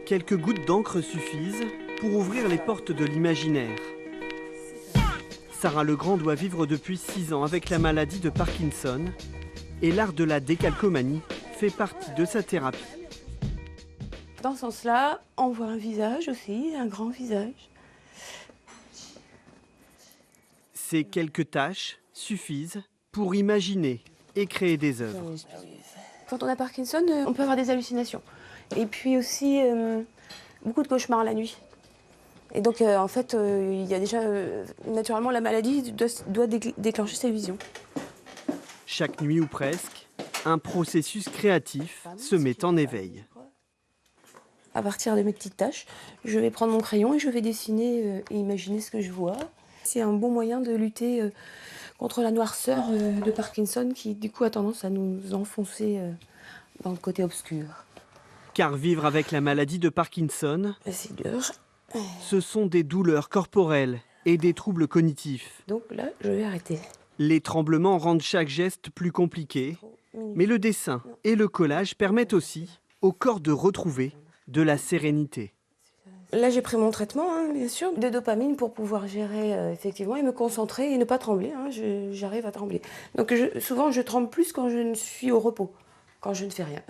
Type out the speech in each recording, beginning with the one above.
Quelques gouttes d'encre suffisent pour ouvrir les portes de l'imaginaire. Sarah Legrand doit vivre depuis 6 ans avec la maladie de Parkinson et l'art de la décalcomanie fait partie de sa thérapie. Dans ce sens-là, on voit un visage aussi, un grand visage. Ces quelques tâches suffisent pour imaginer et créer des œuvres. Quand on a Parkinson, on peut avoir des hallucinations. Et puis aussi beaucoup de cauchemars la nuit. Et donc en fait, il y a déjà naturellement la maladie doit déclencher ces visions. Chaque nuit ou presque, un processus créatif se met en éveil. À partir de mes petites tâches, je vais prendre mon crayon et je vais dessiner et imaginer ce que je vois. C'est un bon moyen de lutter contre la noirceur de Parkinson qui du coup a tendance à nous enfoncer dans le côté obscur. Car vivre avec la maladie de Parkinson, C'est dur. ce sont des douleurs corporelles et des troubles cognitifs. Donc là, je vais arrêter. Les tremblements rendent chaque geste plus compliqué, mais le dessin et le collage permettent aussi au corps de retrouver de la sérénité. Là, j'ai pris mon traitement, hein, bien sûr, de dopamine pour pouvoir gérer effectivement et me concentrer et ne pas trembler. Hein, j'arrive à trembler. Donc souvent, je tremble plus quand je suis au repos, quand je ne fais rien.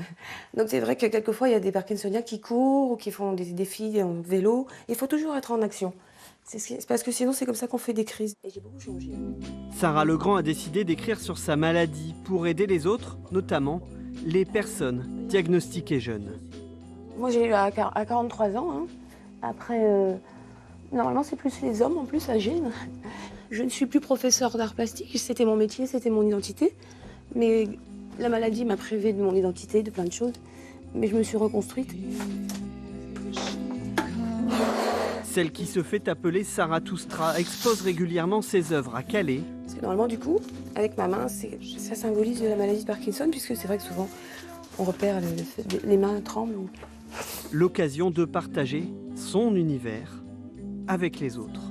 Donc c'est vrai que quelquefois, il y a des Parkinsoniens qui courent ou qui font des défis en vélo. Il faut toujours être en action. C'est parce que sinon, c'est comme ça qu'on fait des crises. Et j'ai beaucoup changé. Sarah Legrand a décidé d'écrire sur sa maladie pour aider les autres, notamment les personnes diagnostiquées jeunes. Moi, j'ai eu à 43 ans. Hein. Après, normalement, c'est plus les hommes en plus âgés. Je ne suis plus professeure d'art plastique. C'était mon métier, c'était mon identité. Mais la maladie m'a privée de mon identité, de plein de choses. Mais je me suis reconstruite. Celle qui se fait appeler Sarah Toustra expose régulièrement ses œuvres à Calais. Parce que normalement, du coup, avec ma main, ça symbolise la maladie de Parkinson, puisque c'est vrai que souvent, on repère les mains tremblent. L'occasion de partager son univers avec les autres.